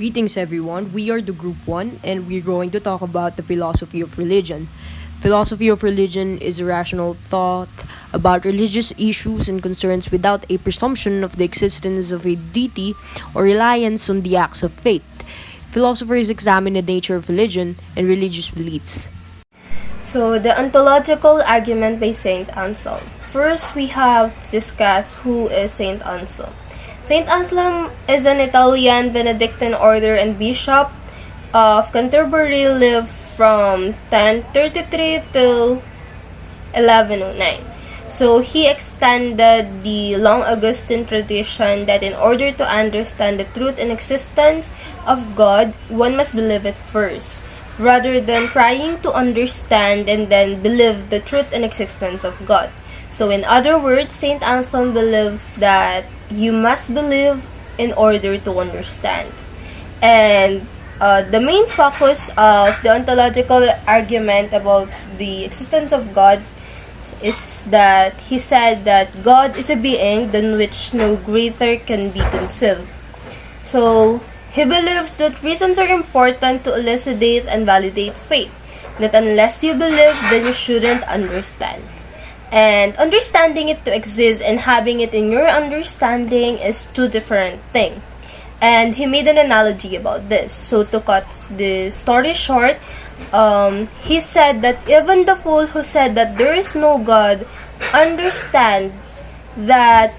Greetings everyone, we are the Group 1 and we're going to talk about the philosophy of religion. Philosophy of religion is a rational thought about religious issues and concerns without a presumption of the existence of a deity or reliance on the acts of faith. Philosophers examine the nature of religion and religious beliefs. So, the Ontological Argument by St. Anselm. First, we have to discuss who is St. Anselm. St. Anselm is an Italian Benedictine order and bishop of Canterbury, lived from 1033 till 1109. So he extended the long Augustine tradition that in order to understand the truth and existence of God, one must believe it first, rather than trying to understand and then believe the truth and existence of God. So in other words, St. Anselm believes that you must believe in order to understand. And the main focus of the ontological argument about the existence of God is that he said that God is a being than which no greater can be conceived. So he believes that reasons are important to elucidate and validate faith. That unless you believe, then you shouldn't understand. And understanding it to exist and having it in your understanding is two different things. And he made an analogy about this. So to cut the story short, he said that even the fool who said that there is no God understand that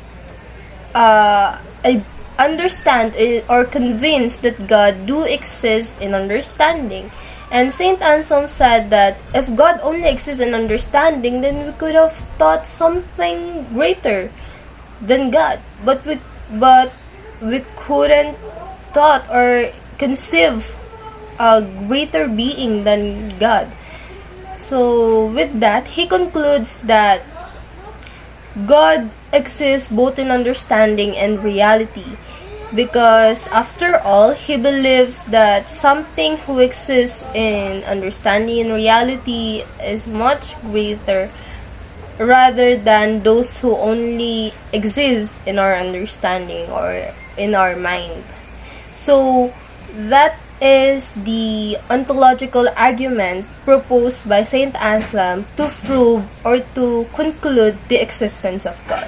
understand or convinced that God do exist in understanding. And St. Anselm said that if God only exists in understanding, then we could have thought something greater than God. But we couldn't thought or conceive a greater being than God. So with that, he concludes that God exists both in understanding and reality. Because after all, he believes that something who exists in understanding and reality is much greater rather than those who only exist in our understanding or in our mind. So that is the ontological argument proposed by St. Anselm to prove or to conclude the existence of God.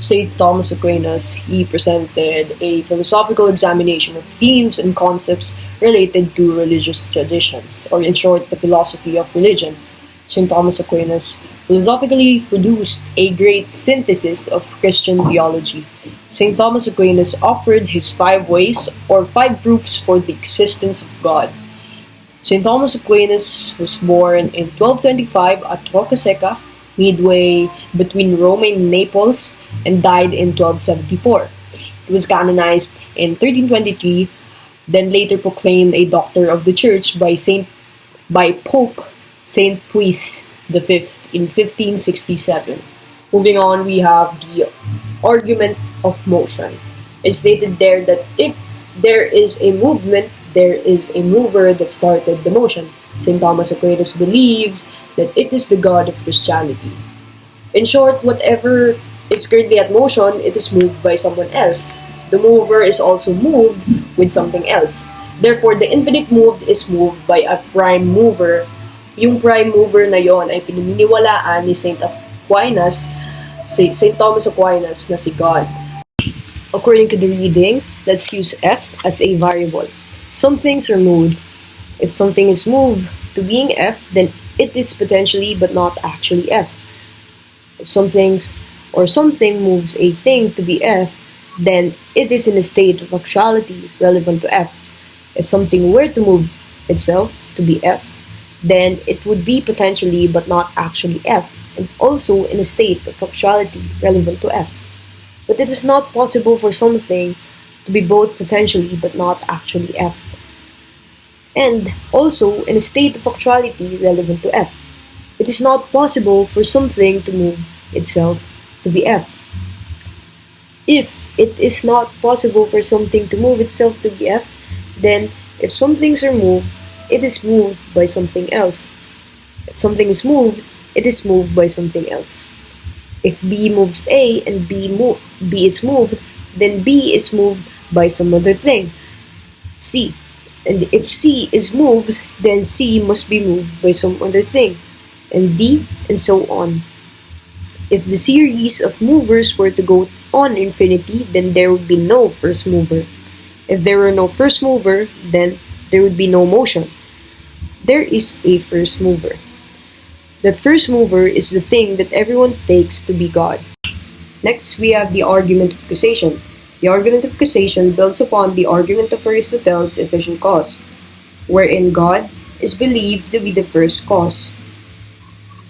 St. Thomas Aquinas, he presented a philosophical examination of themes and concepts related to religious traditions, or in short, the philosophy of religion. St. Thomas Aquinas philosophically produced a great synthesis of Christian theology. St. Thomas Aquinas offered his 5 ways or 5 proofs for the existence of God. St. Thomas Aquinas was born in 1225 at Rocaseca, midway between Rome and Naples, and died in 1274. He was canonized in 1323, then later proclaimed a doctor of the Church by Pope Saint Pius V in 1567. Moving on, we have the argument of motion. It's stated there that if there is a movement, there is a mover that started the motion. St. Thomas Aquinas believes that it is the God of Christianity. In short, whatever is currently at motion, it is moved by someone else. The mover is also moved with something else. Therefore, the infinite moved is moved by a prime mover. Yung prime mover na yon ay pinaniniwalaan ni St. Thomas Aquinas na si God. According to the reading, let's use F as a variable. Some things are moved. If something is moved to being F, then it is potentially but not actually F. If something moves a thing to be F, then it is in a state of actuality relevant to F. If something were to move itself to be F, then it would be potentially but not actually F, and also in a state of actuality relevant to F. But it is not possible for something to be both potentially but not actually F, and also in a state of actuality relevant to F. It is not possible for something to move itself to be F. If it is not possible for something to move itself to be F, then if some things are moved, it is moved by something else. If something is moved, it is moved by something else. If B moves A and B is moved, then B is moved by some other thing. C. And if C is moved, then C must be moved by some other thing, and D, and so on. If the series of movers were to go on infinity, then there would be no first mover. If there were no first mover, then there would be no motion. There is a first mover. That first mover is the thing that everyone takes to be God. Next, we have the argument of causation. The argument of causation builds upon the argument of Aristotle's efficient cause, wherein God is believed to be the first cause.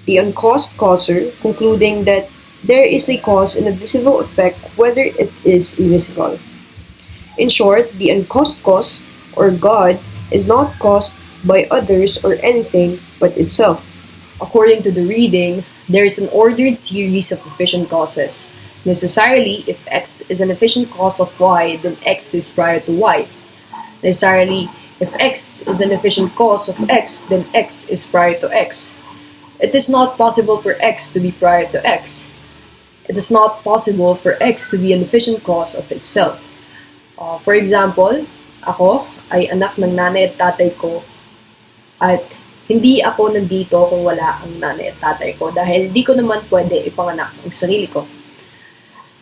The uncaused causer, concluding that there is a cause and a visible effect whether it is invisible. In short, the uncaused cause, or God, is not caused by others or anything but itself. According to the reading, there is an ordered series of efficient causes. Necessarily, if X is an efficient cause of Y, then X is prior to Y. Necessarily, if X is an efficient cause of X, then X is prior to X. It is not possible for X to be prior to X. It is not possible for X to be an efficient cause of itself. For example, ako ay anak ng nanay at tatay ko at hindi ako nandito kung wala ang nanay at tatay ko dahil di ko naman pwede ipanganak ang sarili ko.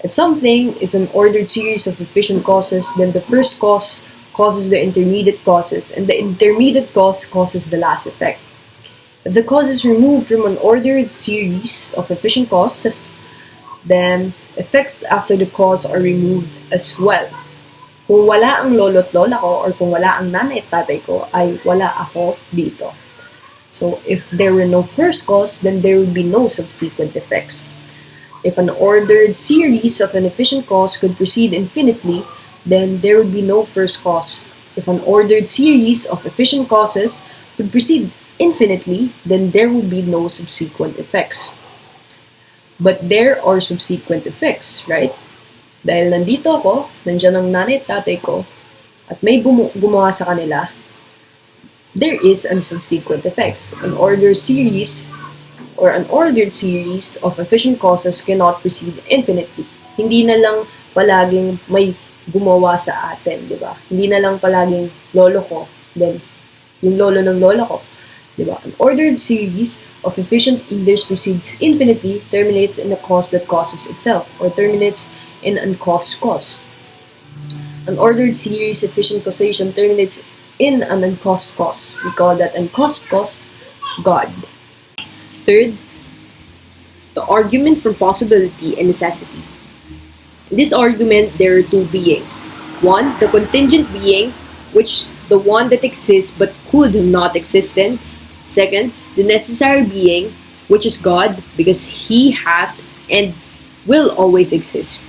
If something is an ordered series of efficient causes, then the first cause causes the intermediate causes, and the intermediate cause causes the last effect. If the cause is removed from an ordered series of efficient causes, then effects after the cause are removed as well. Kung wala ang lolo at lola ko, or kung wala ang nanay at tatay ko, ay wala ako dito. So, if there were no first cause, then there would be no subsequent effects. If an ordered series of an efficient cause could proceed infinitely, then there would be no first cause. If an ordered series of efficient causes could proceed infinitely, then there would be no subsequent effects. But there are subsequent effects, right? Dahil nandito ako, nandiyan ang nanay at tatay ko, at may gumawa sa kanila, there is an subsequent effects. An ordered series of efficient causes cannot proceed infinitely. Hindi na lang palaging may gumawa sa atin, di ba? Hindi na lang palaging lolo ko, then yung lolo ng lola ko. Diba? An ordered series of efficient either proceeds infinitely, terminates in a cause that causes itself, or terminates in an uncaused cause. An ordered series efficient causation terminates in an uncaused cause. We call that uncaused cause God. Third, the argument from possibility and necessity. In this argument, there are two beings. One, the contingent being, which the one that exists but could not exist in. Second, the necessary being, which is God, because He has and will always exist.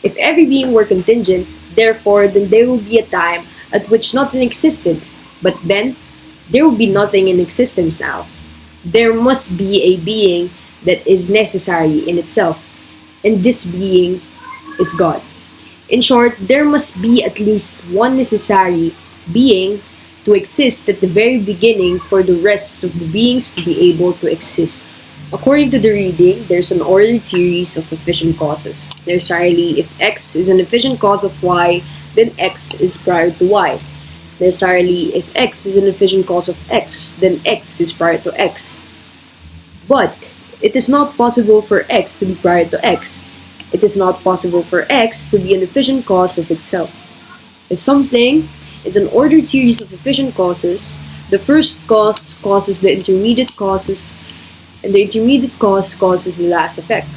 If every being were contingent, therefore, then there will be a time at which nothing existed, but then there will be nothing in existence now. There must be a being that is necessary in itself, and this being is God. In short, there must be at least one necessary being to exist at the very beginning for the rest of the beings to be able to exist. According to the reading, there's an ordered series of efficient causes. Necessarily, if X is an efficient cause of Y, then X is prior to Y. Necessarily, if X is an efficient cause of X, then X is prior to X. But it is not possible for X to be prior to X. It is not possible for X to be an efficient cause of itself. If something is an ordered series of efficient causes, the first cause causes the intermediate causes, and the intermediate cause causes the last effect.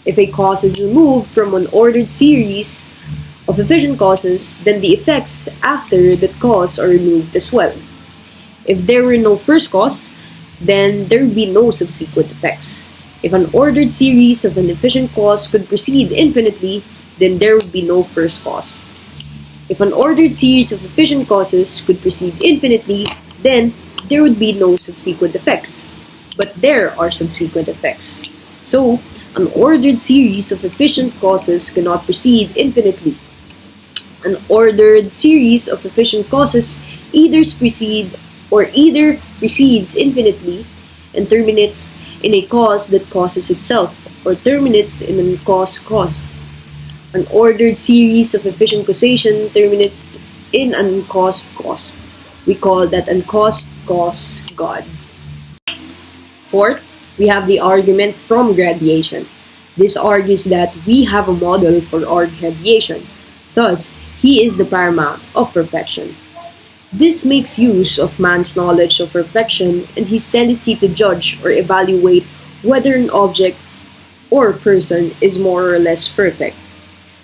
If a cause is removed from an ordered series of efficient causes, then the effects after that cause are removed as well. If there were no first cause, then there would be no subsequent effects. If an ordered series of an efficient cause could proceed infinitely, then there would be no first cause. If an ordered series of efficient causes could proceed infinitely, then there would be no subsequent effects. But there are subsequent effects. So, an ordered series of efficient causes cannot proceed infinitely. An ordered series of efficient causes either precedes infinitely and terminates in a cause that causes itself, or terminates in an uncaused cause. An ordered series of efficient causation terminates in an uncaused cause. We call that uncaused cause God. Fourth, we have the argument from gradiation. This argues that we have a model for our gradiation. Thus, he is the paramount of perfection. This makes use of man's knowledge of perfection and his tendency to judge or evaluate whether an object or person is more or less perfect.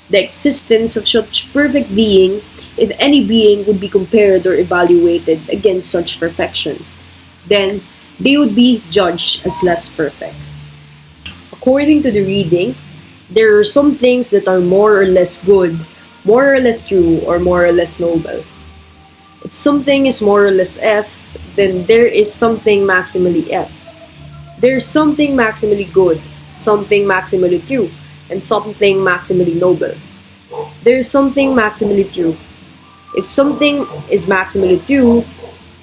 The existence of such perfect being, if any being would be compared or evaluated against such perfection, then they would be judged as less perfect. According to the reading, there are some things that are more or less good, more or less true, or more or less noble. If something is more or less F, then there is something maximally F. There is something maximally good, something maximally true, and something maximally noble. There is something maximally true. If something is maximally true,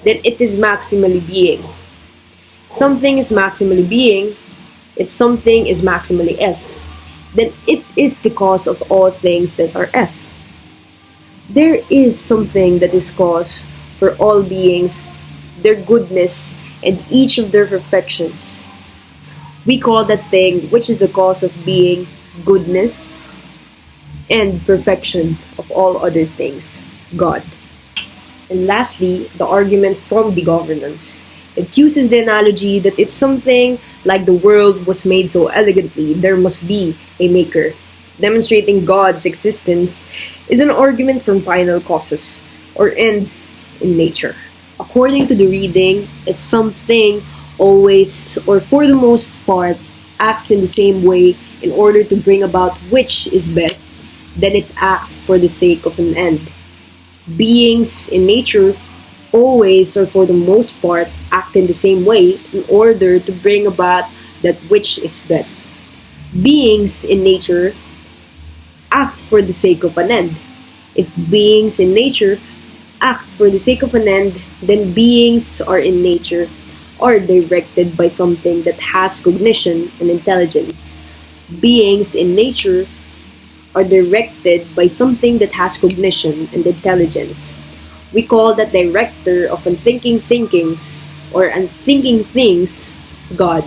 then it is maximally being. Something is maximally being. If something is maximally F, then it is the cause of all things that are F. There is something that is cause for all beings, their goodness, and each of their perfections. We call that thing which is the cause of being, goodness, and perfection of all other things, God. And lastly, the argument from the governance. It uses the analogy that if something like the world was made so elegantly, there must be a maker. Demonstrating God's existence is an argument from final causes, or ends in nature. According to the reading, if something always, or for the most part, acts in the same way in order to bring about which is best, then it acts for the sake of an end. Beings in nature always, or for the most part, act in the same way in order to bring about that which is best. Beings in nature act for the sake of an end. If beings in nature act for the sake of an end, then beings are in nature are directed by something that has cognition and intelligence. Beings in nature are directed by something that has cognition and intelligence. We call that director of unthinking thinkings or unthinking things God.